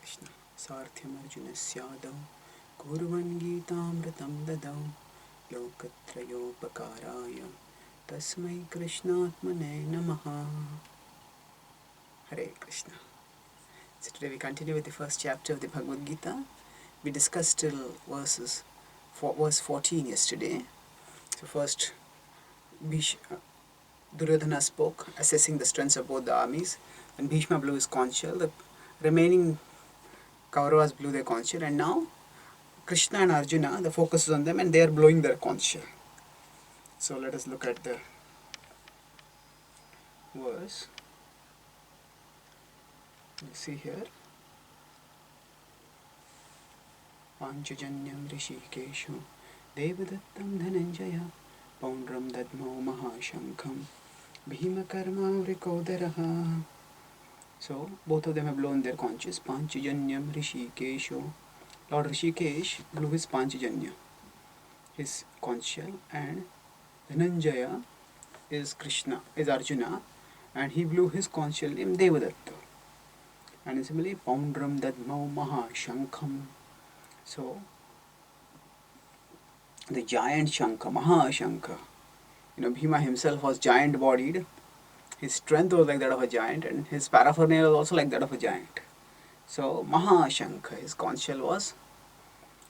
Krishna. Sarthyam Arjunasya Kurvan Geetamritam Dadau Lokatrayopakaraya Tasmai Krishnatmane Namaha. Hare Krishna. So today we continue with the first chapter of the Bhagavad Gita. We discussed till verse 14 yesterday. So first Duryodhana spoke, assessing the strengths of both the armies, and Bhishma blew his conch shell. The remaining Kauravas blew their conch shell, and now Krishna and Arjuna, the focus is on them, and they are blowing their conch shell. So let us look at the verse. You see here, Panchajanyam Rishikeshu Devadattam Dhananjaya Paundram Dadmau Mahashankham Bhima Karma Vrikodaraha. So both of them have blown their conches. Panchajanyam Rishikeshu. Lord Rishikesh blew his Panchajanya, his conch shell, and Dhananjaya is Arjuna, and he blew his conch shell named Devadatta. And similarly, Paundram Dadmau Mahashankham. So the giant Shankha, Mahashankha. Bhima himself was giant bodied. His strength was like that of a giant, and his paraphernalia was also like that of a giant. So Mahashankha, his conch shell was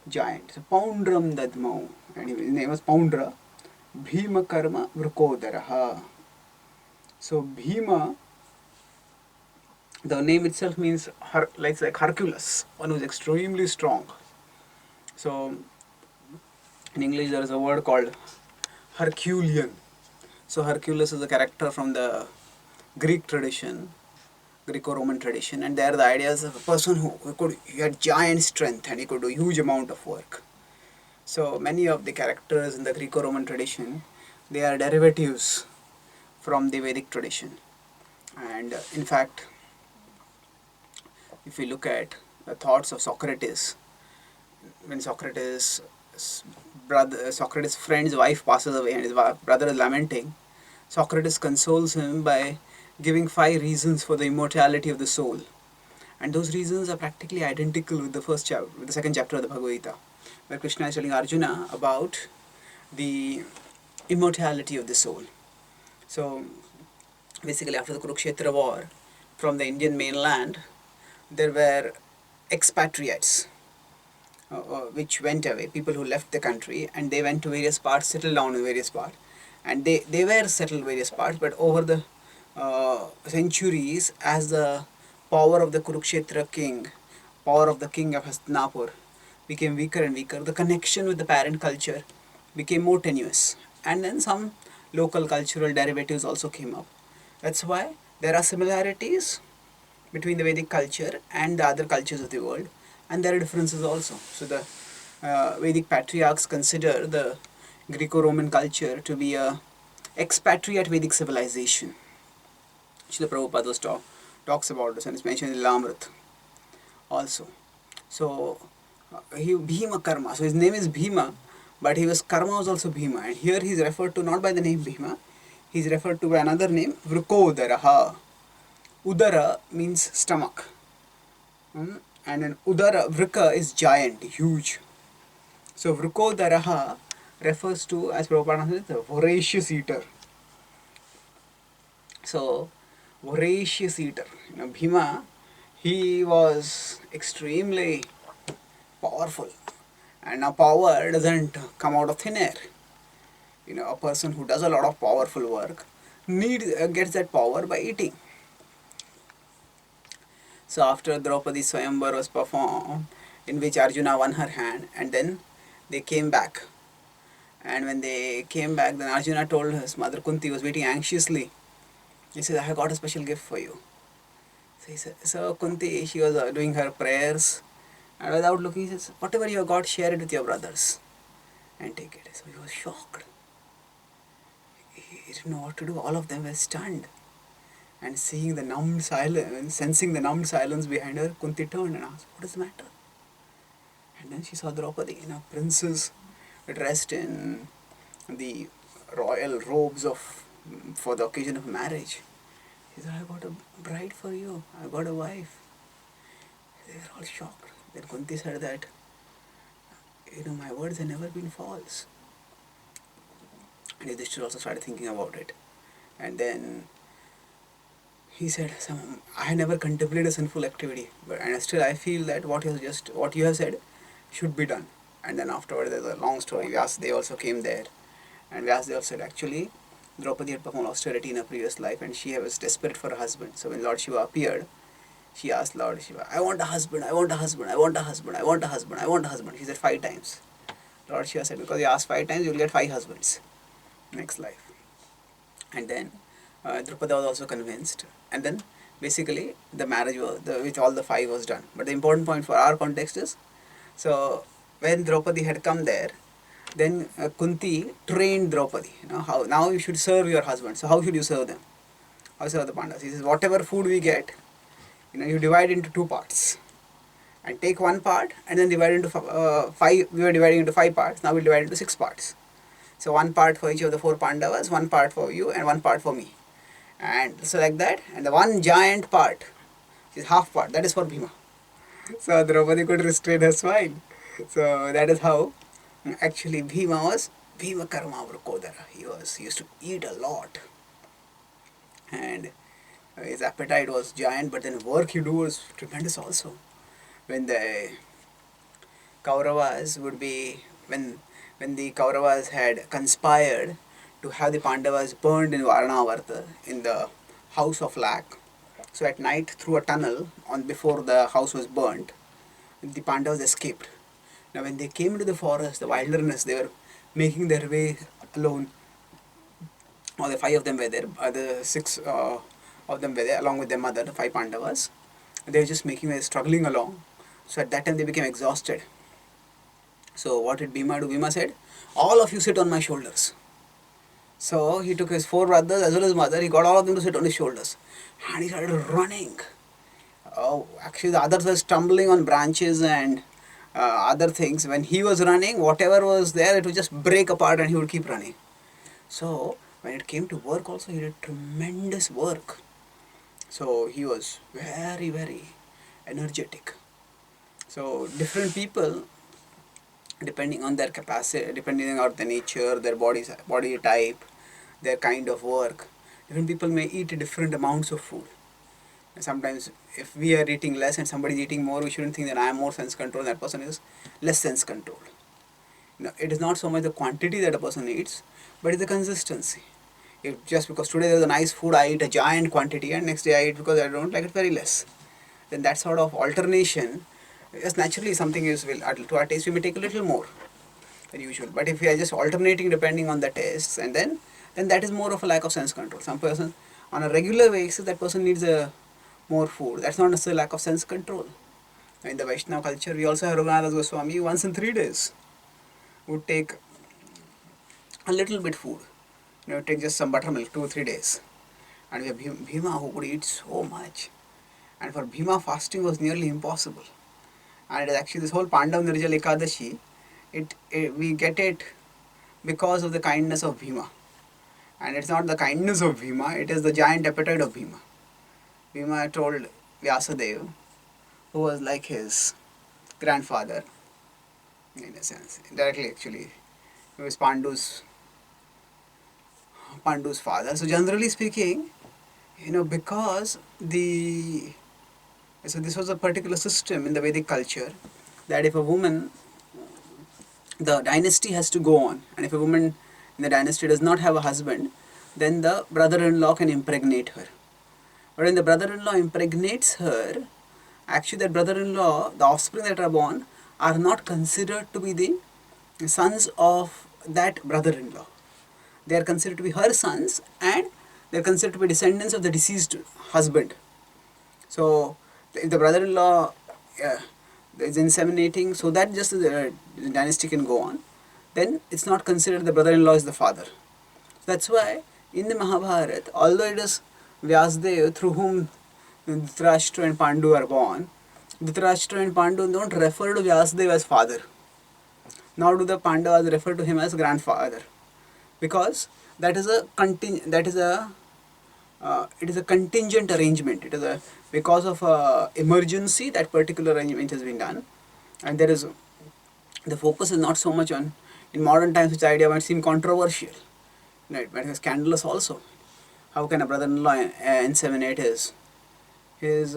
giant. So Paundram Dadmau, and his name was Poundra. Bhima Karma Vrikodaraha. So Bhima, the name itself means like Hercules, one who is extremely strong. So in English there is a word called Herculean. So Hercules is a character from the Greek tradition, Greco-Roman tradition, and there the idea is of a person who had giant strength and he could do huge amount of work. So many of the characters in the Greco-Roman tradition, they are derivatives from the Vedic tradition. And in fact, if we look at the thoughts of Socrates, when Socrates' friend's wife passes away and his brother is lamenting, Socrates consoles him by giving 5 reasons for the immortality of the soul. And those reasons are practically identical with the second chapter of the Bhagavad Gita, where Krishna is telling Arjuna about the immortality of the soul. So basically, after the Kurukshetra war, from the Indian mainland, there were expatriates which went away, people who left the country, and they went to various parts, settled down in various parts. And they were settled various parts, but over the centuries, as the power of the Kurukshetra king, power of the king of Hastinapur became weaker and weaker, the connection with the parent culture became more tenuous. And then some local cultural derivatives also came up. That's why there are similarities between the Vedic culture and the other cultures of the world, and there are differences also. So the Vedic patriarchs consider the Greco-Roman culture to be a expatriate Vedic civilization. Srila Prabhupada talks about this, and it's mentioned in Lamrit also. So Bhima Karma, so his name is Bhima, but his karma was also Bhima, and here he is referred to not by the name Bhima, he is referred to by another name, Vrikodaraha. Udara means stomach, and then Udara, Vrika is giant, huge. So Vrikodaraha refers to, as Prabhupada says, the voracious eater. So voracious eater. Bhima, he was extremely powerful, and now power doesn't come out of thin air. A person who does a lot of powerful work gets that power by eating. So after Draupadi Swayamvar was performed, in which Arjuna won her hand, and then they came back. And when they came back, then Arjuna told his mother Kunti, was waiting anxiously. He said, I have got a special gift for you. So he said, so Kunti, she was doing her prayers, and without looking, he says, whatever you have got, share it with your brothers and take it. So he was shocked. He didn't know what to do. All of them were stunned. And seeing the numbed silence, sensing the numbed silence behind her, Kunti turned and asked, what is the matter? And then she saw Draupadi, princess dressed in the royal robes for the occasion of marriage. He said, I got a bride for you. I got a wife. They were all shocked. Then Kunti said that, my words have never been false. And Yudhishthira also started thinking about it. And then he said, I have never contemplated a sinful activity, and still I feel that what you have said should be done. And then afterward, there's a long story. Vyasadeva also came there, and Vyasadeva said actually, Draupadi had performed austerity in her previous life, and she was desperate for a husband. So when Lord Shiva appeared, she asked Lord Shiva, "I want a husband. I want a husband. I want a husband. I want a husband. I want a husband." She said 5 times. Lord Shiva said, "Because you asked 5 times, you will get 5 husbands next life." And then Drupada was also convinced, and then basically the marriage was with all the 5 was done. But the important point for our context is, so when Draupadi had come there, then Kunti trained Draupadi. How now you should serve your husband. So how should you serve them? How serve the Pandavas? He says, whatever food we get, you divide into 2 parts, and take 1 part, and then divide into 5. We were dividing into 5 parts. Now we divide into 6 parts. So 1 part for each of the 4 Pandavas, 1 part for you, and 1 part for me. And so like that, and the one giant part, which is half part, that is for Bhima. So Draupadi could restrain her smile. So that is how actually Bhima was Bhima Karma Vrukodara. He used to eat a lot, and his appetite was giant, but then work he do was tremendous also. When the Kauravas would be when the Kauravas had conspired to have the Pandavas burned in Varanavarta in the house of Lac. So at night, through a tunnel before the house was burnt, the Pandavas escaped. Now when they came into the forest, the wilderness, they were making their way alone. All the 5 of them were there, the 6 of them were there along with their mother, the 5 Pandavas. They were just struggling along. So at that time they became exhausted. So what did Bhima do? Bhima said, "All of you sit on my shoulders." So he took his 4 brothers as well as mother, he got all of them to sit on his shoulders. And he started running. Oh, actually the others were stumbling on branches and other things. When he was running, whatever was there, it would just break apart and he would keep running. So when it came to work also, he did tremendous work. So he was very, very energetic. So different people, depending on their capacity, depending on their nature, their body type, their kind of work, different people may eat different amounts of food. And sometimes if we are eating less and somebody is eating more, we shouldn't think that I am more sense control, that person is less sense control. It is not so much the quantity that a person eats, but it's the consistency. If just because today there's a nice food, I eat a giant quantity, and next day I eat because I don't like it, very less, then that sort of alternation is naturally something to our taste we may take a little more than usual. But if we are just alternating depending on the tastes, and then that is more of a lack of sense control. Some person on a regular basis, that person needs more food. That's not necessarily lack of sense control. In the Vaishnava culture, we also have Raghunath Goswami once in 3 days would take a little bit food. Take just some buttermilk 2-3 days. And we have Bhima who could eat so much. And for Bhima, fasting was nearly impossible. And it is actually this whole Pandav Nirjala Ekadashi, we get it because of the kindness of Bhima. And it's not the kindness of Bhima, it is the giant appetite of Bhima. Bhima told Vyasadeva, who was like his grandfather, in a sense, directly actually, he was Pandu's father. So generally speaking, because so this was a particular system in the Vedic culture, that if a woman, the dynasty has to go on, and if a woman in the dynasty does not have a husband, then the brother-in-law can impregnate her. But when the brother-in-law impregnates her, actually that brother-in-law, the offspring that are born, are not considered to be the sons of that brother-in-law. They are considered to be her sons, and they are considered to be descendants of the deceased husband. So if the brother-in-law is inseminating, so that just the dynasty can go on, then it's not considered the brother-in-law is the father. That's why in the Mahabharata, although it is Vyasadeva through whom Dhritarashtra and Pandu are born, Dhritarashtra and Pandu don't refer to Vyasadeva as father, nor do the Pandavas refer to him as grandfather, because that is a it is a contingent arrangement. It is a because of a emergency that particular arrangement has been done, and there is the focus is not so much on in modern times, which idea might seem controversial, right? Might be scandalous also. How can a brother-in-law inseminate his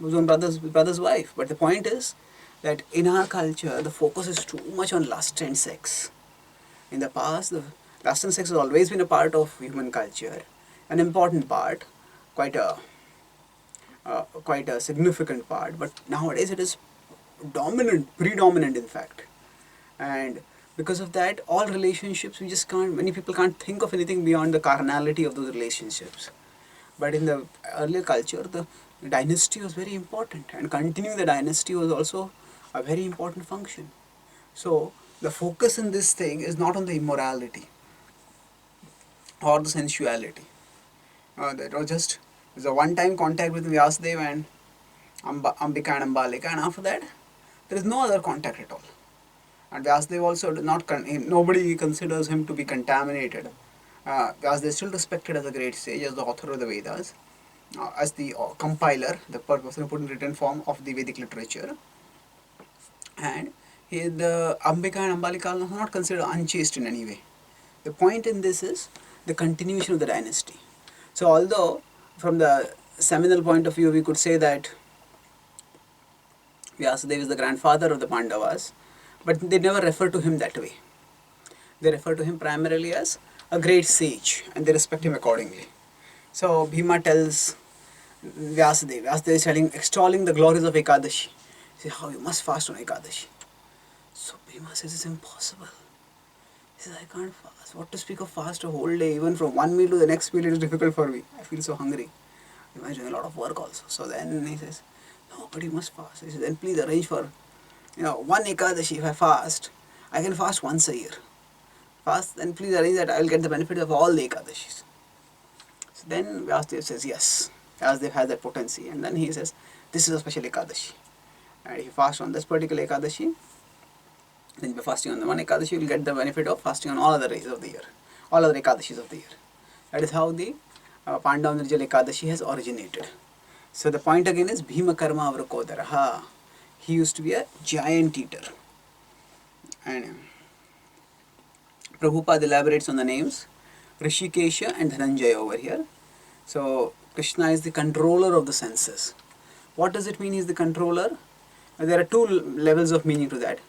own brother's wife? But the point is that in our culture, the focus is too much on lust and sex. In the past, the lust and sex has always been a part of human culture, an important part, quite a quite a significant part. But nowadays, it is dominant, predominant, in fact. And because of that, all relationships we just can't. Many people can't think of anything beyond the carnality of those relationships. But in the earlier culture, the dynasty was very important, and continuing the dynasty was also a very important function. So the focus in this thing is not on the immorality or the sensuality. That was just there's a one-time contact with Vyasdev and Ambika and Ambalika, and after that, there is no other contact at all. And Vyasdev also did not nobody considers him to be contaminated. Vyasdev is still respected as a great sage, as the author of the Vedas, as the compiler, the person who put in written form of the Vedic literature. And the Ambika and Ambalika are not considered unchaste in any way. The point in this is the continuation of the dynasty. So although from the seminal point of view we could say that Vyasadeva is the grandfather of the Pandavas, but they never refer to him that way. They refer to him primarily as a great sage, and they respect him accordingly. So Bhima tells Vyasadeva, Vyasadeva is extolling the glories of Ekadashi. He says, how you must fast on Ekadashi. So Bhima says it's impossible. He says, I can't fast. What to speak of fast a whole day? Even from one meal to the next meal it is difficult for me. I feel so hungry. Bhima is doing a lot of work also. So then he says, no, but you must fast. He says, then please arrange for one Ekadashi. If I fast, I can fast once a year. Fast, then please arrange that I will get the benefit of all the Ekadashis. So then Vyasadeva says, yes. Vyasadeva has that potency. And then he says, this is a special Ekadashi. And if you fast on this particular Ekadashi, then by fasting on the one Ekadashi, you will get the benefit of fasting on all other days of the year, all other Ekadashis of the year. That is how the Pandav Nirjala Ekadashi has originated. So the point again is Bhima Karma Avrakodaraha. He used to be a giant eater. And Prabhupada elaborates on the names Rishikesha and Dhananjaya over here. So Krishna is the controller of the senses. What does it mean he is the controller? There are two levels of meaning to that.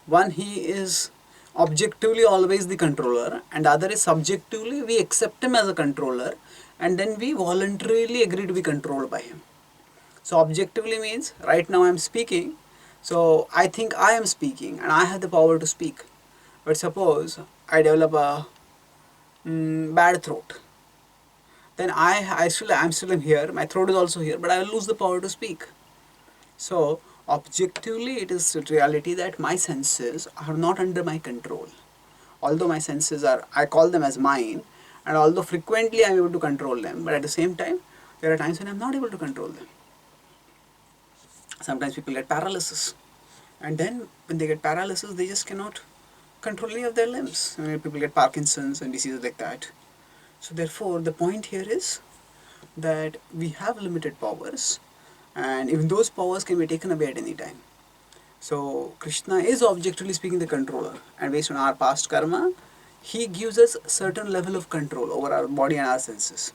One, he is objectively always the controller, and the other is subjectively we accept him as a controller and then we voluntarily agree to be controlled by him. So objectively means right now I am speaking, so I think I am speaking and I have the power to speak. But suppose I develop a bad throat, then I'm still here, my throat is also here, but I will lose the power to speak. So objectively it is a reality that my senses are not under my control. Although my senses are, I call them as mine, and although frequently I am able to control them, but at the same time there are times when I am not able to control them. Sometimes people get paralysis, and then when they get paralysis they just cannot control any of their limbs. People get Parkinson's and diseases like that. So therefore the point here is that we have limited powers, and even those powers can be taken away at any time. So Krishna is objectively speaking the controller, and based on our past karma, he gives us a certain level of control over our body and our senses.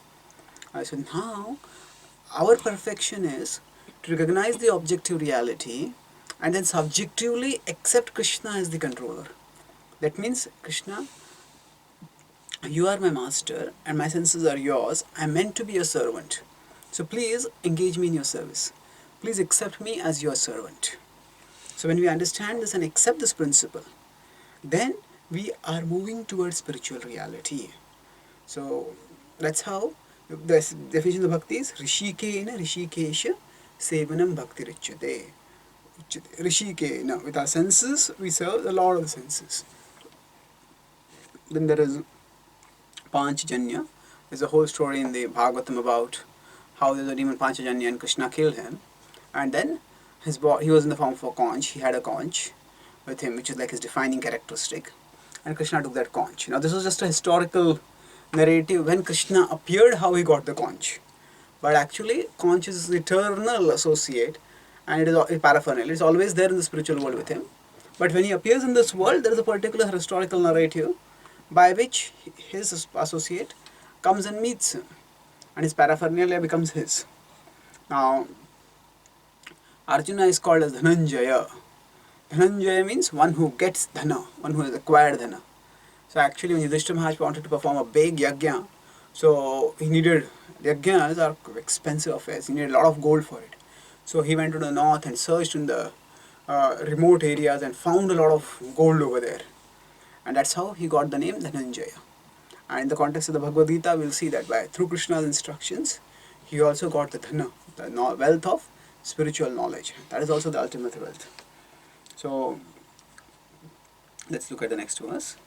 So now our perfection is to recognize the objective reality and then subjectively accept Krishna as the controller. That means, Krishna, you are my master and my senses are yours. I am meant to be your servant. So please engage me in your service. Please accept me as your servant. So when we understand this and accept this principle, then we are moving towards spiritual reality. So that's how the definition of bhakti is Rishikena Rishikesha Sevanam Bhakti Richyate. Rishikena, with our senses, we serve the Lord of the senses. Then there is Panchajanya. There's a whole story in the Bhagavatam about how the demon Panchajanya and Krishna killed him. And then he was in the form of a conch. He had a conch with him, which is like his defining characteristic. And Krishna took that conch. Now this was just a historical narrative when Krishna appeared, how he got the conch. But actually, conch is eternal associate, and it is paraphernalia. It's always there in the spiritual world with him. But when he appears in this world, there is a particular historical narrative by which his associate comes and meets him, and his paraphernalia becomes his. Now, Arjuna is called as Dhananjaya. Dhananjaya means one who gets dhana, one who has acquired dhana. So actually, when Yudhishthira Maharaj wanted to perform a big yajna, so he needed, yajnas are expensive affairs, he needed a lot of gold for it. So he went to the north and searched in the remote areas and found a lot of gold over there. And that's how he got the name Dhananjaya. And in the context of the Bhagavad Gita, we'll see that through Krishna's instructions, he also got the dhana, the wealth of spiritual knowledge. That is also the ultimate wealth. So let's look at the next verse.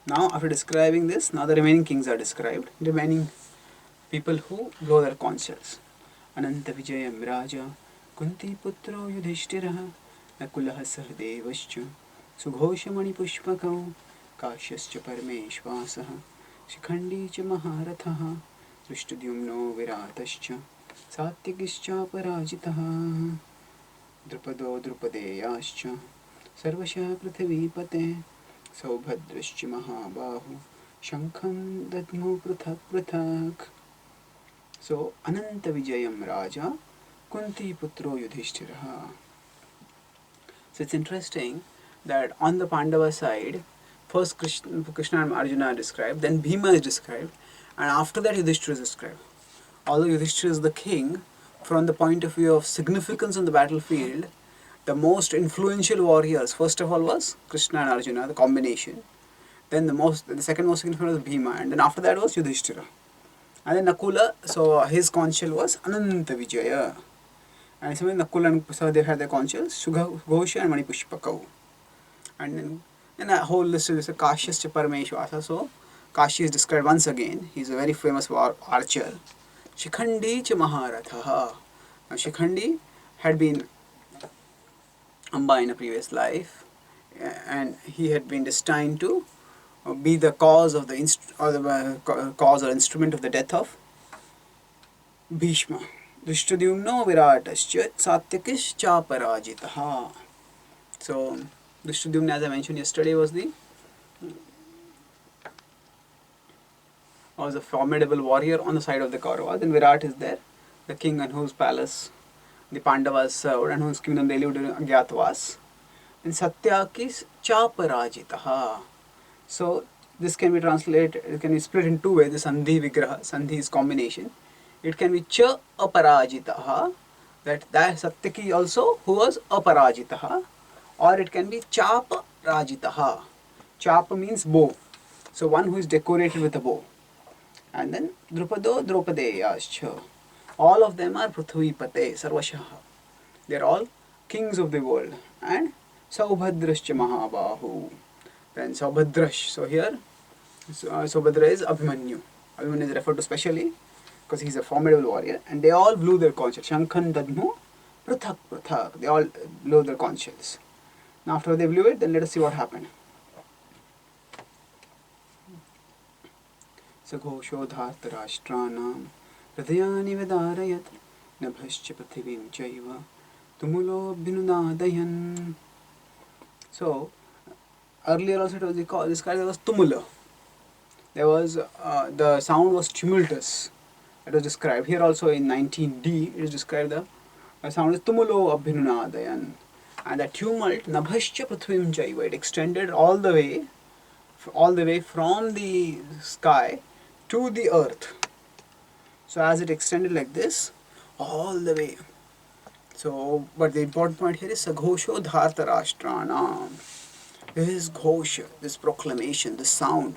Now, after describing this, now the remaining kings are described, remaining people who blow their conch shells. Ananta Vijayam Raja, Kunti Putro Yudhishthiraha, Nakulaha Sahadevascha, Sughoshamani Pushpakau, Kashyascha Parameshvasaha, Shikhandi cha Maharathaha, Drishtadyumno Viratascha, Satyagischa Parajitaha, Drupado Drupadeyascha, Sarvasha Prithivipate, Saubhadrascha Mahabahu, Shankham Dadmu Prathak Prathak. So, Ananta Vijayam Raja, Kunti Putro Yudhishthiraha. So, it's interesting that on the Pandava side, first Krishna and Arjuna are described, then Bhima is described, and after that Yudhishthira is described. Although Yudhishthira is the king, from the point of view of significance on the battlefield, the most influential warriors, first of all, was Krishna and Arjuna, the combination. Then the second most significant was Bhima, and then after that was Yudhishthira. And then Nakula, so his conch shell was Ananta Vijaya. And so Nakula and Sahadev had their conch shells, Sughosha and Manipushpakau. And then a whole list is Kashyascha Parameshvasa. So Kashi is described once again. He is a very famous archer. Shikhandi cha Maharathaha. Now Shikhandi had been Amba in a previous life, and he had been destined to be the cause of cause or instrument of the death of Bhishma. Drishtadyumno Viratascha Satyakish cha Parajitaha. So Drishtadyumna, as I mentioned yesterday, was a formidable warrior on the side of the Kauravas. Then Virat is there, the king in whose palace the Pandavas served and whose kingdom they lived during Agyatavas. And Satyakis cha Parajitaha. So this can be translated, it can be split in two ways, the Sandhi Vigraha. Sandhi is combination. It can be cha aparajitaha, that Satyaki also who was aparajitaha, or it can be chapa rajitaha. Chapa means bow, so one who is decorated with a bow. And then Drupado Drupadeyascha. All of them are Prithvipate Sarvashaha. They are all kings of the world. And Saubhadrascha Mahabahu. Then Saubhadrash. So here Saubhadra is Abhimanyu. Abhimanyu is referred to specially because he is a formidable warrior. And they all blew their conch shells. Shankhan Dadmu Prathak Prathak. They all blew their conch shells. Now after they blew it, then let us see what happened. Saghosho Dhartarashtraanam Hridayani Vedarayat Nabhascha Prithivim Chaiva Tumulo Bhinunadayan. So earlier also it was described as tumula. There was the sound was tumultuous. It was described here also in 19D. It is described the sound is tumulo abhinunadayan, and the tumult nabhascha prithvim jaiva. It extended all the way from the sky to the earth. So as it extended like this, all the way. So, but the important point here is Saghosho Dhartarashtrana. This ghosha, this proclamation, this sound.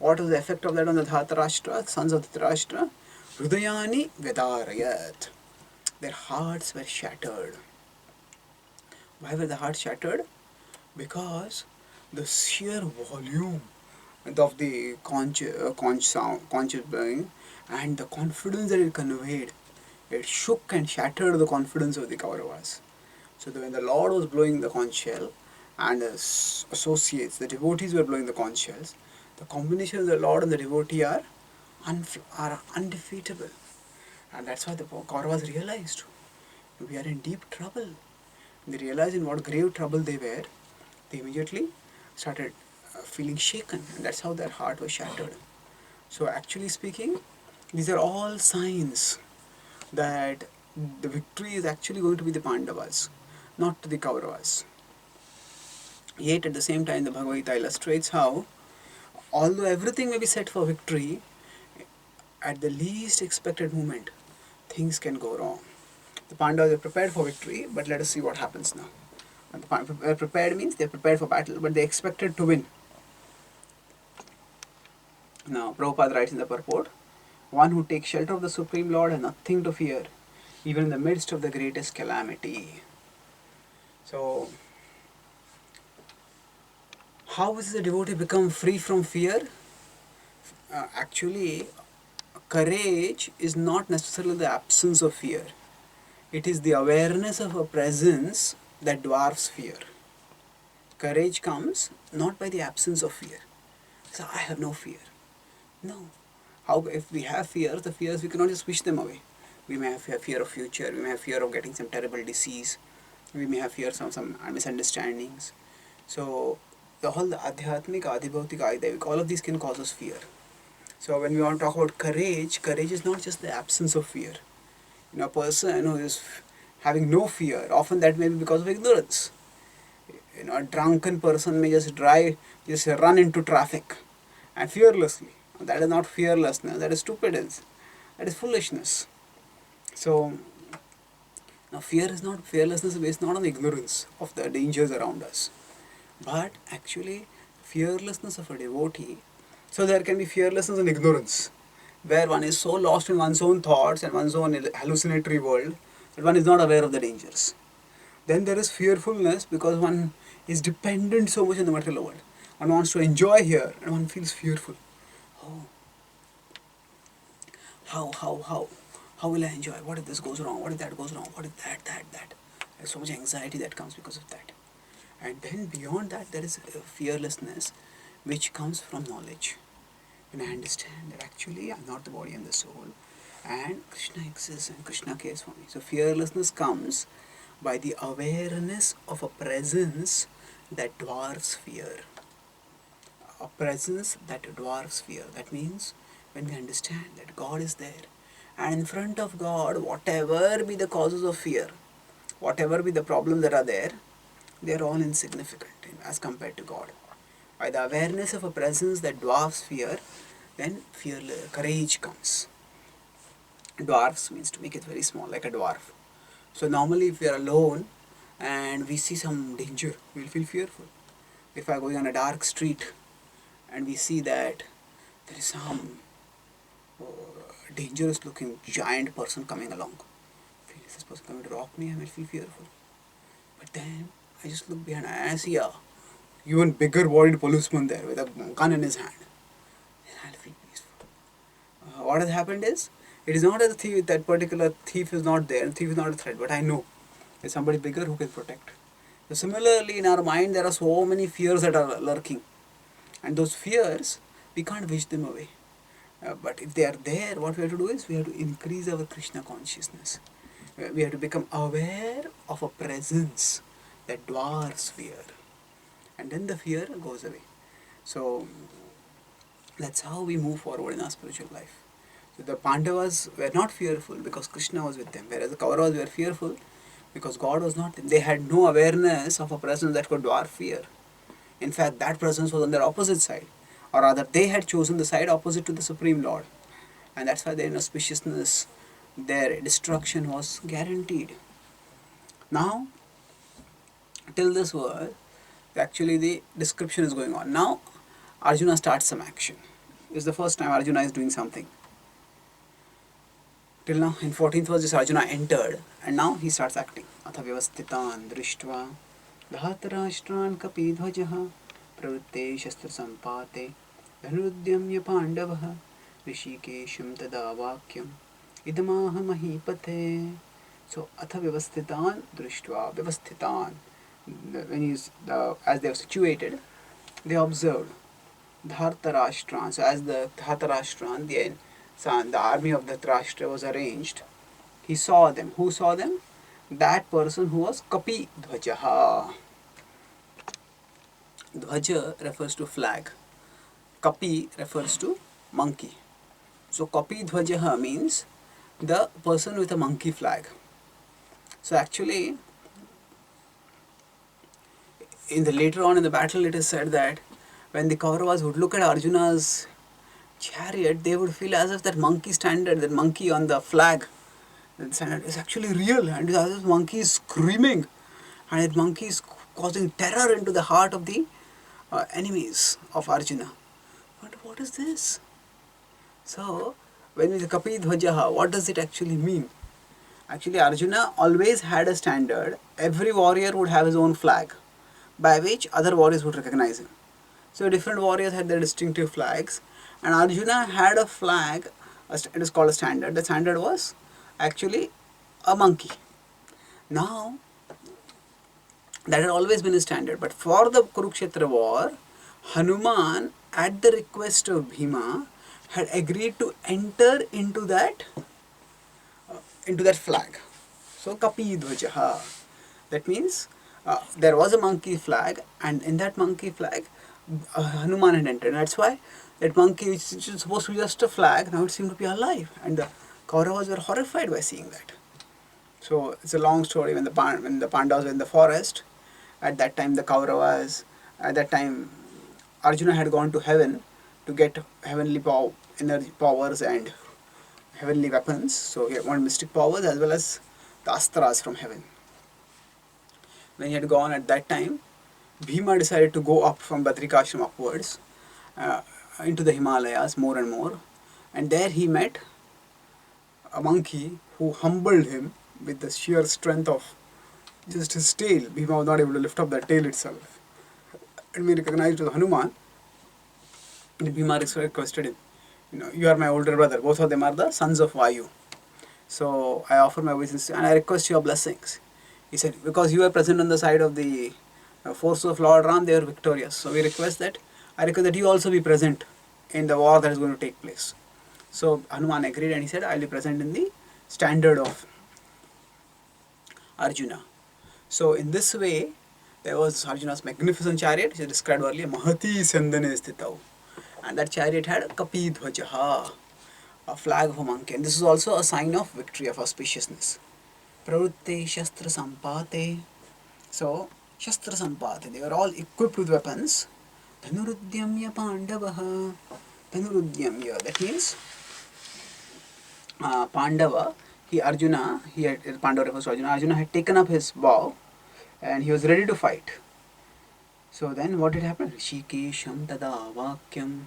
What was the effect of that on the Dhartarashtra, sons of Dhritarashtra? Hridayani Vedarayat. Their hearts were shattered. Why were the hearts shattered? Because the sheer volume of the conch sound, conch blowing, and the confidence that it conveyed, it shook and shattered the confidence of the Kauravas. So when the Lord was blowing the conch shell, and the associates, the devotees were blowing the conch shells, The combination of the Lord and the devotee are undefeatable. And that's why the Kauravas realized we are in deep trouble. They realized in what grave trouble they were. They immediately started feeling shaken, and that's how their heart was shattered. So, actually speaking, these are all signs that the victory is actually going to be the Pandavas, not the Kauravas. Yet, at the same time, the Bhagavad Gita illustrates how, although everything may be set for victory, at the least expected moment, things can go wrong. The Pandavas are prepared for victory, but let us see what happens now. Prepared means they're prepared for battle, but they expected to win. Now, Prabhupada writes in the purport, one who takes shelter of the Supreme Lord has nothing to fear, even in the midst of the greatest calamity. So, how does the devotee become free from fear? Actually, courage is not necessarily the absence of fear. It is the awareness of a presence that dwarfs fear. Courage comes not by the absence of fear. So I have no fear. No. How if we have fears, the fears we cannot just wish them away. We may have fear of future, we may have fear of getting some terrible disease, we may have fear of some misunderstandings. So the whole adhyatmik, adhibhautik, adivik, all of these can cause us fear. So when we want to talk about courage, courage is not just the absence of fear. A person who is having no fear, often that may be because of ignorance. A drunken person may just run into traffic and fearlessly. That is not fearlessness, that is stupidity, that is foolishness. So, now fearlessness is based not on ignorance of the dangers around us, but actually fearlessness of a devotee. So there can be fearlessness and ignorance, where one is so lost in one's own thoughts and one's own hallucinatory world that one is not aware of the dangers. Then there is fearfulness because one is dependent so much on the material world. One wants to enjoy here and one feels fearful. Oh, how will I enjoy? What if this goes wrong? What if that goes wrong? What if that? There's so much anxiety that comes because of that. And then beyond that, there is fearlessness which comes from knowledge. When I understand that actually I'm not the body and the soul, and Krishna exists and Krishna cares for me. So fearlessness comes by the awareness of a presence that dwarfs fear. A presence that dwarfs fear. That means when we understand that God is there, and in front of God, whatever be the causes of fear, whatever be the problems that are there, they are all insignificant as compared to God. By the awareness of a presence that dwarfs fear, then courage comes. Dwarfs means to make it very small, like a dwarf. So normally if we are alone and we see some danger, we will feel fearful. If I are going on a dark street and we see that there is some dangerous looking giant person coming along, is this person coming to rock me? I might feel fearful. But then I just look behind and I see a even bigger bodied policeman there with a gun in his hand. Then I'll feel peaceful. What has happened is, it is not that that particular thief is not there, thief is not a threat, but I know there's somebody bigger who can protect. So similarly, in our mind, there are so many fears that are lurking, and those fears, we can't wish them away. But if they are there, what we have to do is we have to increase our Krishna consciousness. We have to become aware of a presence that dwarfs fear, and then the fear goes away. So that's how we move forward in our spiritual life. So the Pandavas were not fearful because Krishna was with them, whereas the Kauravas were fearful because God was not. They had no awareness of a presence that could dwarf fear. In fact, that presence was on their opposite side, or rather, they had chosen the side opposite to the Supreme Lord, and that's why their inauspiciousness, their destruction was guaranteed. Now, till this word, actually the description is going on. Now, Arjuna starts some action. This is the first time Arjuna is doing something. Till now, in 14th verse, this Arjuna entered, and now he starts acting. Atha vyavasthitan drishtva dhatarashtraन् kapidhvajah pravritte shastra sampate dhanurudyamya pandavah rishikesham tada vakyam idamaha mahipate. So, atha vyavasthitan drishtva, vyavasthitan, when as they are situated, they observed. Dhartarashtra. So as the Dhartarashtra, the army of Dhritarashtra was arranged, he saw them. Who saw them? That person who was Kapi Dhvajaha. Dhvaja refers to flag. Kapi refers to monkey. So Kapi Dhvajaha means the person with a monkey flag. So actually, in the later on in the battle, it is said that when the Kauravas would look at Arjuna's chariot, they would feel as if that monkey standard, that monkey on the flag, that standard is actually real, and this monkey is screaming, and that monkey is causing terror into the heart of the enemies of Arjuna. But what is this? So, when we say Kapi Dhvajaha, what does it actually mean? Actually, Arjuna always had a standard. Every warrior would have his own flag, by which other warriors would recognize him. So different warriors had their distinctive flags, and Arjuna had a flag. It is called a standard. The standard was actually a monkey. Now, that had always been a standard, but for the Kurukshetra war, Hanuman, at the request of Bhima, had agreed to enter into that flag. So Kapi Dhvajaha. That means there was a monkey flag, and in that monkey flag, Hanuman had entered. And that's why that monkey, which is supposed to be just a flag, now it seemed to be alive, and the Kauravas were horrified by seeing that. So it's a long story. When the Pandavas were in the forest, at that time the Kauravas, at that time Arjuna had gone to heaven to get heavenly energy powers and heavenly weapons. So he wanted mystic powers as well as the astras from heaven. When he had gone at that time, Bhima decided to go up from Badrikashram upwards into the Himalayas more and more, and there he met a monkey who humbled him with the sheer strength of just his tail. Bhima was not able to lift up the tail itself. And we recognized as Hanuman. And Bhima requested him, you are my older brother. Both of them are the sons of Vayu. So I offer my obeisance and I request your blessings. He said, because you are present on the side of the force of Lord Ram, they are victorious. So I request that you also be present in the war that is going to take place. So Hanuman agreed, and he said, I will be present in the standard of Arjuna. So in this way, there was Arjuna's magnificent chariot, which is described earlier, Mahati Sandane Sthitau. And that chariot had Kapi Dhvajaha, a flag of a monkey. And this is also a sign of victory, of auspiciousness. Pravrutte Shastra Sampate. So, Shastra Sampate, they were all equipped with weapons. Dhanurudyamya Pandavaha. Dhanurudyamya, that means Pandava, Pandava refers to Arjuna. Arjuna had taken up his bow and he was ready to fight. So then what did happen? Rishikesham tada vakyam.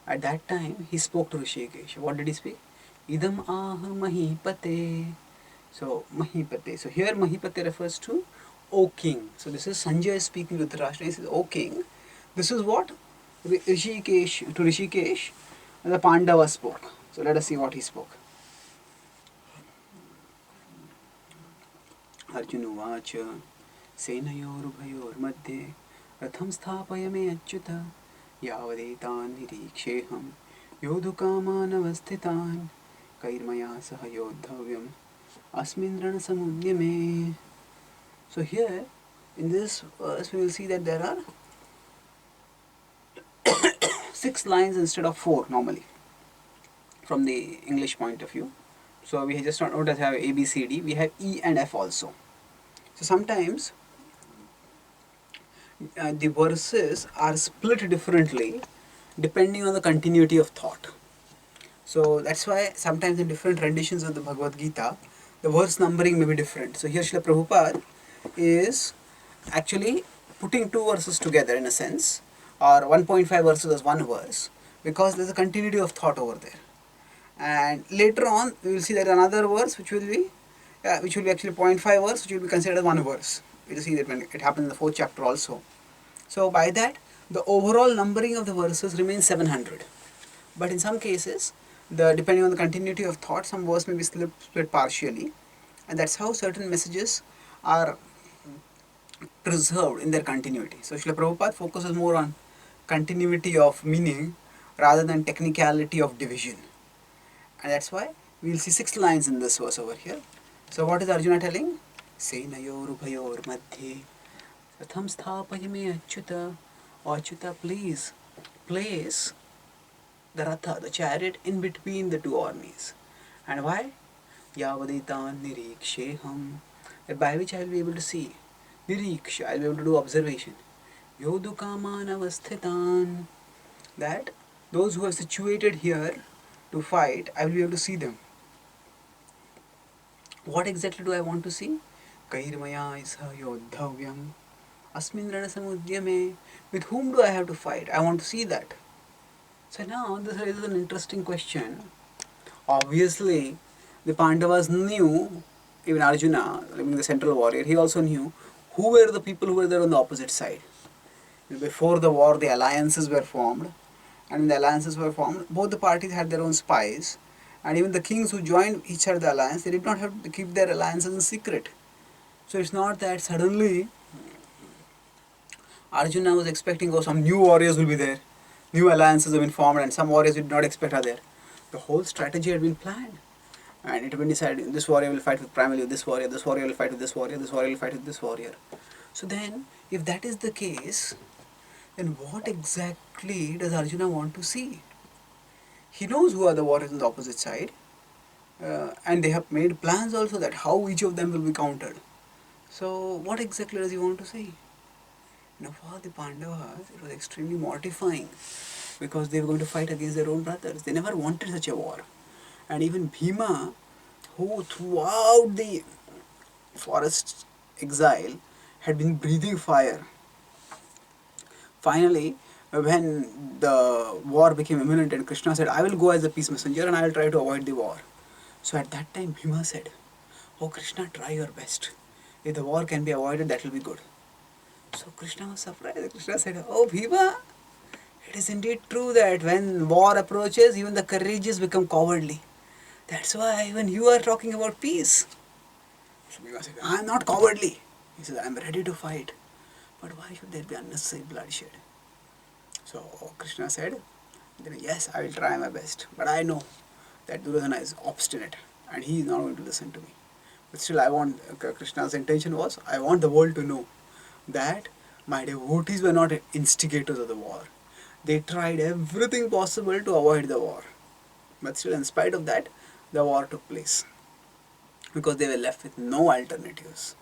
At that time he spoke to Rishikesh. What did he speak? Idam ah mahipate. So mahipate. So here mahipate refers to O king. So this is Sanjay speaking with Dhritarashtra. He says, O king, this is what Rishikesh the Pandava spoke. So let us see what he spoke. अर्जुनुवाच सेनयोरुभयोर्मध्ये रथं स्थापय मे अच्युत यावदेतान् निरीक्षेऽहं योद्धुकामानवस्थितान् कैर्मया सह योद्धव्यम् अस्मिन् रणसमुद्यमे. So here in this verse we will see that there are 6 lines instead of 4 normally from the English point of view. So we just don't just have A, B, C, D, we have E and F also. So sometimes the verses are split differently depending on the continuity of thought. So that's why sometimes in different renditions of the Bhagavad Gita, the verse numbering may be different. So here Srila Prabhupada is actually putting 2 verses together in a sense, or 1.5 verses as one verse, because there's a continuity of thought over there. And later on we will see that another verse which will be actually 0.5 verse, which will be considered as one verse. We will see that when it happens in the 4th chapter also. So by that the overall numbering of the verses remains 700. But in some cases, depending on the continuity of thought, some verse may be split partially, and that's how certain messages are preserved in their continuity. So Srila Prabhupada focuses more on continuity of meaning rather than technicality of division. And that's why we'll see 6 lines in this verse over here. So what is Arjuna telling? Senayor ubhayor madhye Ratham sthapayame achyuta. Oh Achyuta, please place the Ratha, the chariot, in between the two armies. And why? Yavaditan niriksheham. That by which I will be able to see. Niriksha, I will be able to do observation. Yodukaman avasthitan. That those who are situated here to fight, I will be able to see them. What exactly do I want to see? Kairmaya isa yodhavyam. Asmin ranasamudyame. With whom do I have to fight? I want to see that. So now this raises an interesting question. Obviously, the Pandavas knew, even Arjuna, being the central warrior, he also knew who were the people who were there on the opposite side. Before the war, the alliances were formed, and when the alliances were formed, both the parties had their own spies, and even the kings who joined each other the alliance, they did not have to keep their alliances in secret. So it's not that suddenly Arjuna was expecting, oh, some new warriors will be there, new alliances have been formed, and some warriors we did not expect are there. The whole strategy had been planned, and it had been decided, this warrior will fight with primarily this warrior will fight with this warrior, this warrior will fight with this warrior. So then, if that is the case, then what exactly does Arjuna want to see? He knows who are the warriors on the opposite side, and they have made plans also that how each of them will be countered. So what exactly does he want to see? Now for the Pandavas, it was extremely mortifying because they were going to fight against their own brothers. They never wanted such a war. And even Bhima, who throughout the forest exile had been breathing fire, finally, when the war became imminent and Krishna said, I will go as a peace messenger and I will try to avoid the war. So at that time Bhima said, oh Krishna, try your best. If the war can be avoided, that will be good. So Krishna was surprised. Krishna said, oh Bhima, it is indeed true that when war approaches, even the courageous become cowardly. That's why when you are talking about peace, so Bhima said, I am not cowardly. He said, I am ready to fight. But why should there be unnecessary bloodshed? So Krishna said, yes, I will try my best. But I know that Duryodhana is obstinate and he is not going to listen to me. But still I want, Krishna's intention was, I want the world to know that my devotees were not instigators of the war. They tried everything possible to avoid the war. But still, in spite of that, the war took place because they were left with no alternatives.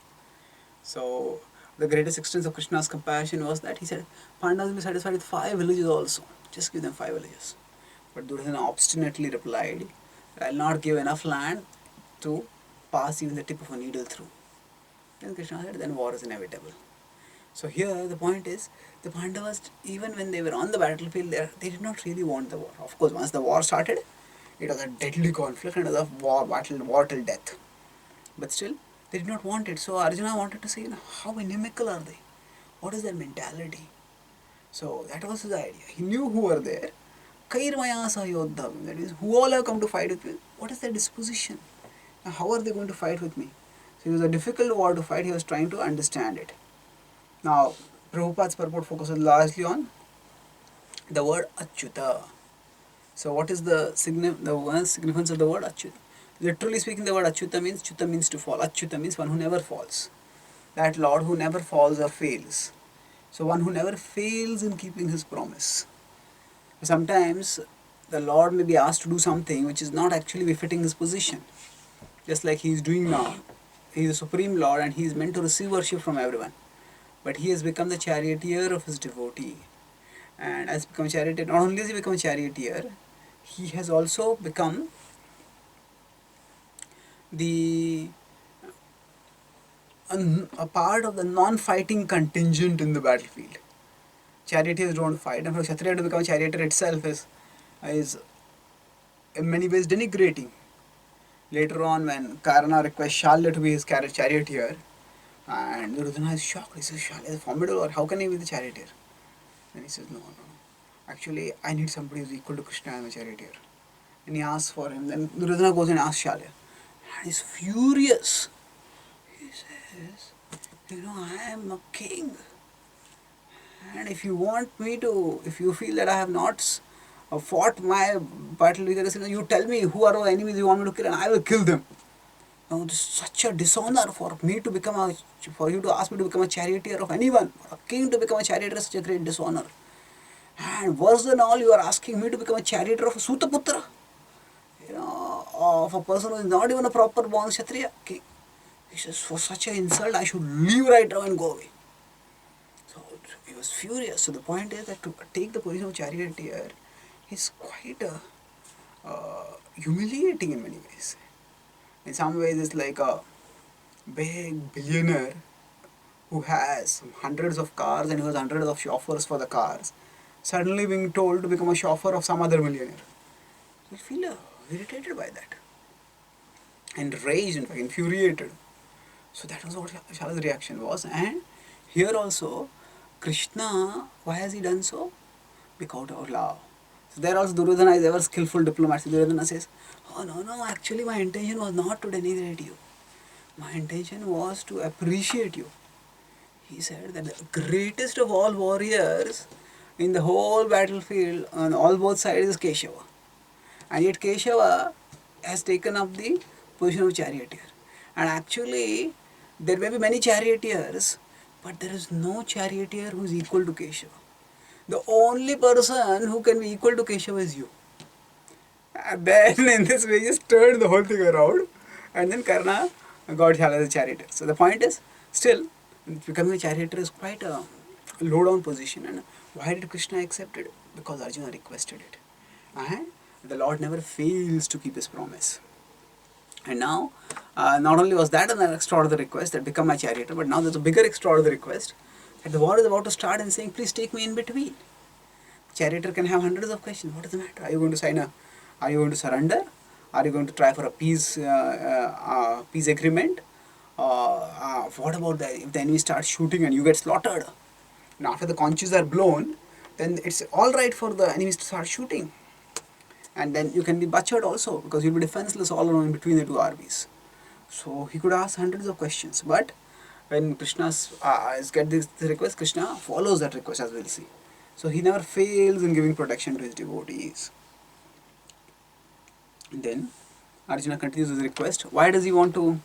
So, the greatest extent of Krishna's compassion was that he said, Pandavas will be satisfied with 5 villages also. Just give them 5 villages. But Duryodhana obstinately replied, I will not give enough land to pass even the tip of a needle through. Then Krishna said, then war is inevitable. So here the point is, the Pandavas, even when they were on the battlefield, they did not really want the war. Of course, once the war started, it was a deadly conflict and it was a war till death. But still, they did not want it. So Arjuna wanted to say, how inimical are they? What is their mentality? So that was his idea. He knew who were there. Kairmaya Sayodham, that is, who all have come to fight with me. What is their disposition? Now, how are they going to fight with me? So it was a difficult war to fight. He was trying to understand it. Now, Prabhupada's purport focuses largely on the word Achyuta. So, what is the significance of the word Achyuta? Literally speaking, the word Achyuta means to fall. Achyuta means one who never falls. That Lord who never falls or fails. So, one who never fails in keeping his promise. Sometimes the Lord may be asked to do something which is not actually befitting his position. Just like he is doing now. He is the Supreme Lord and he is meant to receive worship from everyone. But he has become the charioteer of his devotee. And as become charioteer, not only has he become a charioteer, he has also become a part of the non-fighting contingent in the battlefield. Charioteers don't fight, and for Kshatriya to become a charioteer itself is in many ways denigrating. Later on, when Karna requests Shalya to be his charioteer, and Duryodhana is shocked. He says, Shalya is formidable, or how can he be the charioteer? Then he says, no. Actually, I need somebody who is equal to Krishna as a charioteer. And he asks for him. Then Duryodhana goes and asks Shalya. And he's furious. He says, I am a king. And if you want me to, if you feel that I have not fought my battle vigorously, you tell me who are the enemies you want me to kill, and I will kill them. Now, this is such a dishonor for me to become a, for you to ask me to become a charioteer of anyone. For a king to become a charioteer is such a great dishonor. And worse than all, you are asking me to become a charioteer of a Sutaputra, of a person who is not even a proper born Kshatriya. King. He says, for such an insult, I should leave right now and go away. So he was furious. So the point is that to take the position of charioteer is quite humiliating in many ways. In some ways, it's like a big billionaire who has hundreds of cars and who has hundreds of chauffeurs for the cars, suddenly being told to become a chauffeur of some other millionaire. You feel irritated by that, enraged, in fact, infuriated. So that was what Shala's reaction was. And here also, Krishna, why has he done so? Because of love. So there also Duryodhana is ever skillful diplomat. Duryodhana says, oh no, actually my intention was not to denigrate you. My intention was to appreciate you. He said that the greatest of all warriors in the whole battlefield on all both sides is Keshava. And yet Keshava has taken up the position of charioteer. And actually, there may be many charioteers, but there is no charioteer who is equal to Keshava. The only person who can be equal to Keshava is you. And then in this way, just turned the whole thing around. And then Karna got Shala as a charioteer. So the point is, still, becoming a charioteer is quite a low down position. And why did Krishna accept it? Because Arjuna requested it. And the Lord never fails to keep his promise. And now, not only was that an extraordinary request that become my charioteer, but now there's a bigger extraordinary request that the war is about to start and saying, please take me in between. Charioteer can have hundreds of questions. What does the matter? Are you going to sign a? Are you going to surrender? Are you going to try for a peace peace agreement? What about if the enemy starts shooting and you get slaughtered? Now after the conches are blown, then it's all right for the enemies to start shooting. And then you can be butchered also because you'll be defenseless all alone in between the two armies. So he could ask hundreds of questions. But when Krishna's get this request, Krishna follows that request, as we'll see. So he never fails in giving protection to his devotees. And then Arjuna continues his request. Why does he want to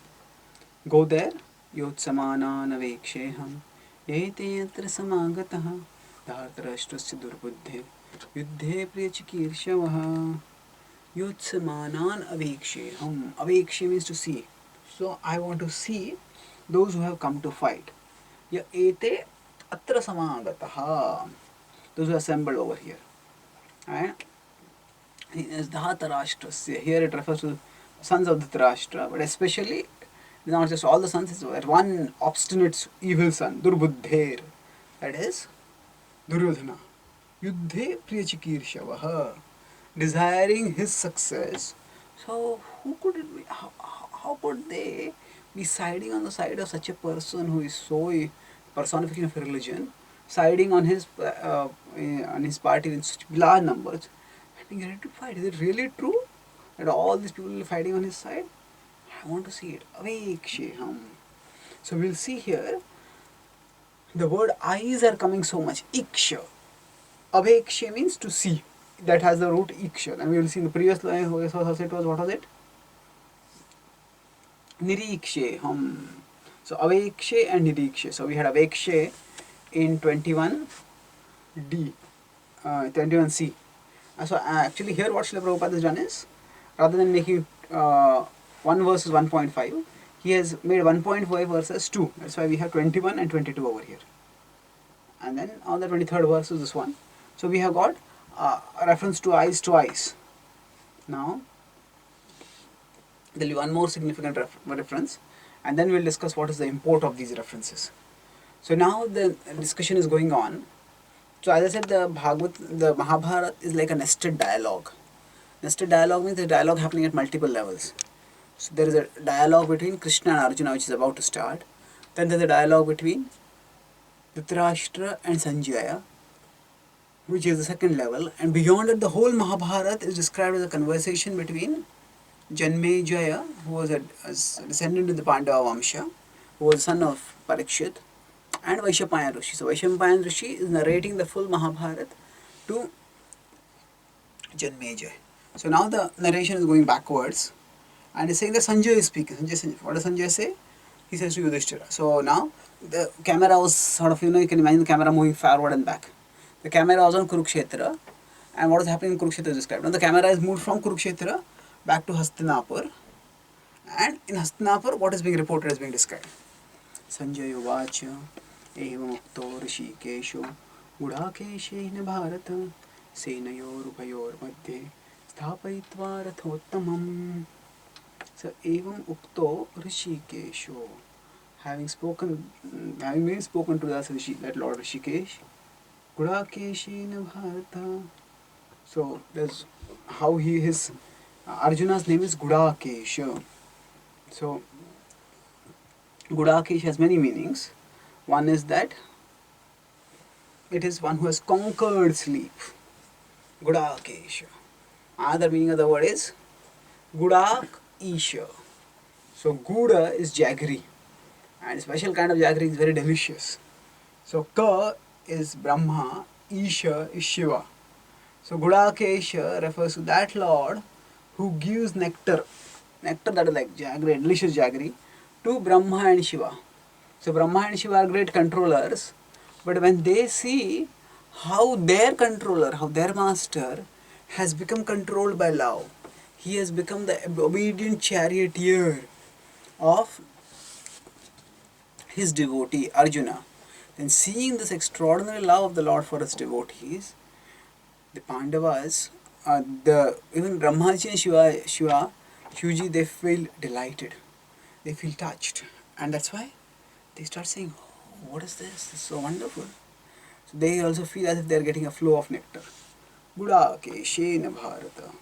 go there? Yotsamana naveksheham yete yatra samagataha dhartarashtrasya durbuddhe yuddhe priyachikirshavaha yotsamanan aveksheham. Avekshe means to see. So I want to see those who have come to fight. Ya ete atra samagataha. Those who are assembled over here. And Dhritarashtrasya. Here it refers to sons of Dhritarashtra, but especially not just all the sons, it's one obstinate evil son, Durbuddher, that is Duryodhana. Yuddhe Priyachikirshavaha, desiring his success. So who could it be? How could they be siding on the side of such a person who is so a personification of religion, siding on his party in such large numbers, and getting ready to fight? Is it really true that all these people are fighting on his side? I want to see it. Aveksheham. So we'll see here the word eyes are coming so much. Iksha. Aveksha means to see. That has the root iksha. And we will see in the previous line it was, what was it? Niriksheham. So avekshe and nirikshe. So we had avekshe in 21D, 21C. So actually here what Srila Prabhupada has done is, rather than making one verse is 1.5, he has made 1.5 verses 2. That's why we have 21 and 22 over here. And then on the 23rd verse is this one. So we have got a reference to eyes twice. Now there will be one more significant reference, and then we'll discuss what is the import of these references. So now the discussion is going on. So as I said, the Mahabharata is like a nested dialogue. Nested dialogue means the dialogue happening at multiple levels. So there is a dialogue between Krishna and Arjuna which is about to start. Then there is a dialogue between Dhritarashtra and Sanjaya, which is the second level. And beyond it, the whole Mahabharata is described as a conversation between Janmejaya, who was a descendant of the Pandava Vamsha, who was son of Parikshit, and Vaishampayan Rishi. So Vaishampayan Rishi is narrating the full Mahabharata to Janmejaya. So now the narration is going backwards and is saying that Sanjay is speaking. What does Sanjay say? He says to Yudhishthira. So now the camera was sort of, you can imagine the camera moving forward and back. The camera was on Kurukshetra, and what is happening in Kurukshetra is described. Now the camera is moved from Kurukshetra back to Hastinapur, and in Hastinapur what is being reported is being described. Sanjay Uvacha Evamukto Rishikesho Gudakeshen Bharata Senayor Madhye Sthapayitva Rathottamam. So Evam Ukto Rishikesho, having been spoken to that Lord Rishikesh, Gudakeshen Bharata. So that's how Arjuna's name is Gudakesha. So Gudakesh has many meanings. One is that it is one who has conquered sleep. Gudakesha. Another meaning of the word is Gudak Isha. So Guda is jaggery, and a special kind of jaggery is very delicious. So Ka is Brahma, Isha is Shiva. So Gudakesha refers to that Lord who gives nectar that is like jaggery, delicious jaggery, to Brahma and Shiva. So Brahma and Shiva are great controllers, but when they see how their controller, how their master has become controlled by love, he has become the obedient charioteer of his devotee Arjuna, then seeing this extraordinary love of the Lord for his devotees, the Pandavas, even Brahmaji and Shivaji, they feel delighted, they feel touched, and that's why they start saying, oh, what is this? This is so wonderful. So they also feel as if they are getting a flow of nectar. Gudake Shena Bharata.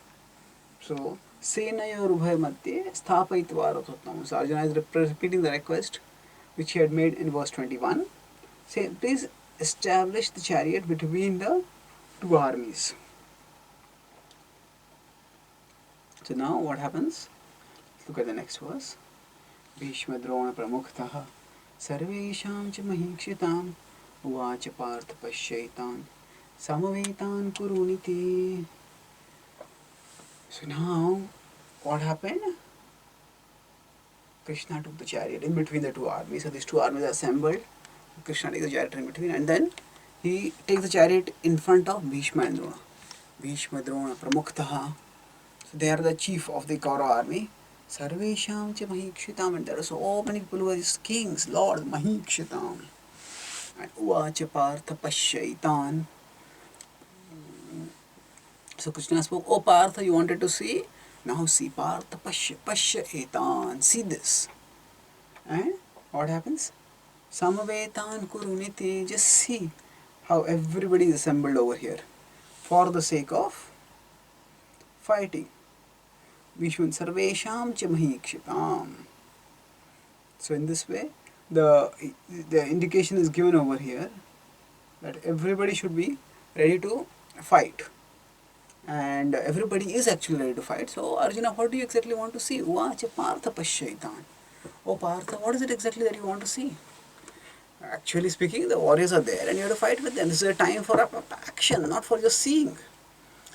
So Senayor Ubhay Madhye Sthapayitva Rathottamam. So Arjuna is repeating the request which he had made in verse 21. Say, please establish the chariot between the two armies. So now what happens? Look at the next verse. Bhishma Drona Pramukhtaha Sarvesham cha Mahikshitam Uvacha Partha Pashyaitan Samavetan Kuruniti. So now what happened? Krishna took the chariot in between the two armies. So these two armies are assembled. Krishna takes the chariot in between, and then he takes the chariot in front of Bhishma and Drona. Bhishma Drona Pramukhtaha. So they are the chief of the Kaurava army. Sarvesham cha Mahikshitam, and there are so many people who are kings, lords, Mahikshitam. And Uvacha Partha Pashyaitan. So Krishna spoke, oh Partha, you wanted to see? Now see Partha Pashyaitan. See this. And what happens? Samavetan Kuruniti. Just see how everybody is assembled over here for the sake of fighting. Vishwan Sarvesham cha Mahikshitam. So in this way, the indication is given over here that everybody should be ready to fight. And everybody is actually ready to fight. So Arjuna, what do you exactly want to see? Uvacha Partha Pashyaitan. Oh Partha, what is it exactly that you want to see? Actually speaking, the warriors are there and you have to fight with them. This is a time for action, not for just seeing.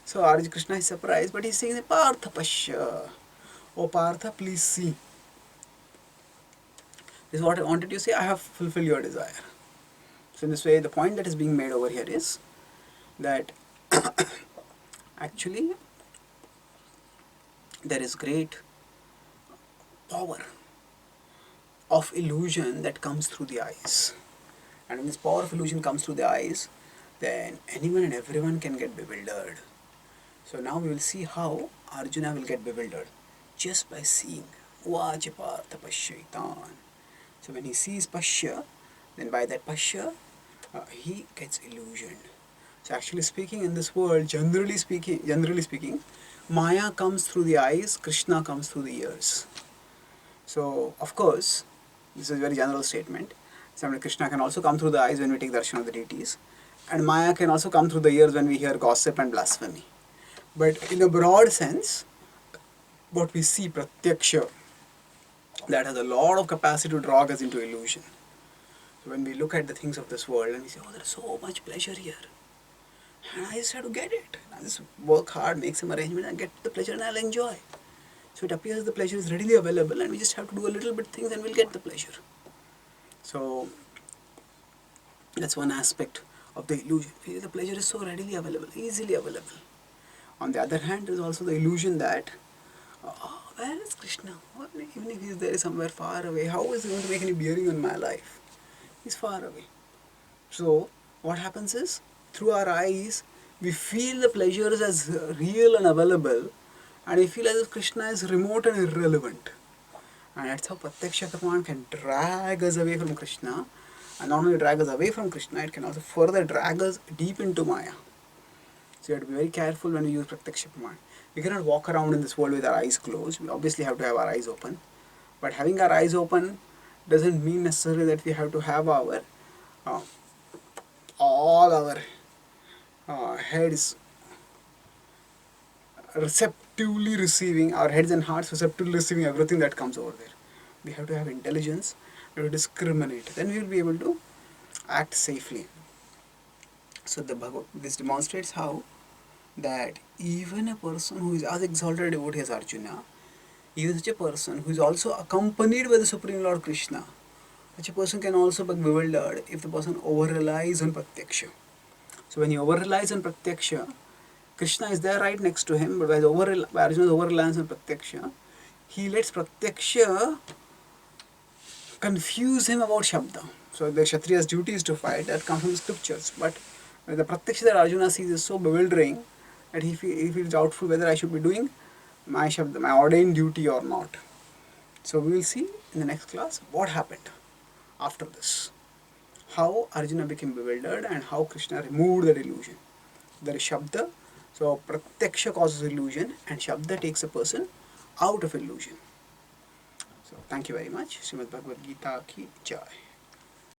So Arjuna Krishna is surprised, but he's saying, Partha Pashya. Oh Partha, please see. This is what I wanted you to say. I have fulfilled your desire. So in this way, the point that is being made over here is that actually there is great power of illusion that comes through the eyes. And when this power of illusion comes through the eyes, then anyone and everyone can get bewildered. So now we will see how Arjuna will get bewildered just by seeing Uvacha Partha Pashyaitan. So when he sees Pashya, then by that Pashya, he gets illusioned. So actually speaking, in this world, generally speaking, Maya comes through the eyes, Krishna comes through the ears. So of course, this is a very general statement. Somebody Krishna can also come through the eyes when we take darshan of the deities, and Maya can also come through the ears when we hear gossip and blasphemy. But in a broad sense, what we see pratyaksha, that has a lot of capacity to draw us into illusion. So when we look at the things of this world and we say, oh, there's so much pleasure here, and I just have to get it. I just work hard, make some arrangement, and get the pleasure, and I'll enjoy. So it appears the pleasure is readily available, and we just have to do a little bit things, and we'll get the pleasure. So that's one aspect of the illusion. The pleasure is so readily available, easily available. On the other hand, there's also the illusion that, oh, where is Krishna? Even if he's there somewhere far away, how is he going to make any bearing on my life? He's far away. So what happens is, through our eyes, we feel the pleasures as real and available, and we feel as if Krishna is remote and irrelevant. And that's how Pratyaksha Praman can drag us away from Krishna, and not only drag us away from Krishna, it can also further drag us deep into Maya. So you have to be very careful when we use Pratyaksha Praman. We cannot walk around in this world with our eyes closed. We obviously have to have our eyes open. But having our eyes open doesn't mean necessarily that we have to have our all our heads receptively receiving, our heads and hearts receptively receiving everything that comes over there. We have to have intelligence, we have to discriminate. Then we will be able to act safely. So this demonstrates how that even a person who is as exalted a devotee as Arjuna, even such a person who is also accompanied by the Supreme Lord Krishna, such a person can also be bewildered if the person over-relies on Pratyaksha. So when he over-relies on Pratyaksha, Krishna is there right next to him, but by Arjuna's over-reliance on Pratyaksha, he lets Pratyaksha confuse him about Shabda. So the Kshatriya's duty is to fight, that comes from the scriptures. But the Pratyaksha that Arjuna sees is so bewildering that he feels doubtful whether I should be doing my Shabda, my ordained duty or not. So we will see in the next class what happened after this. How Arjuna became bewildered and how Krishna removed that illusion. There is Shabda, so Pratyaksha causes illusion and Shabda takes a person out of illusion. So thank you very much. Srimad Bhagavad Gita ki jai.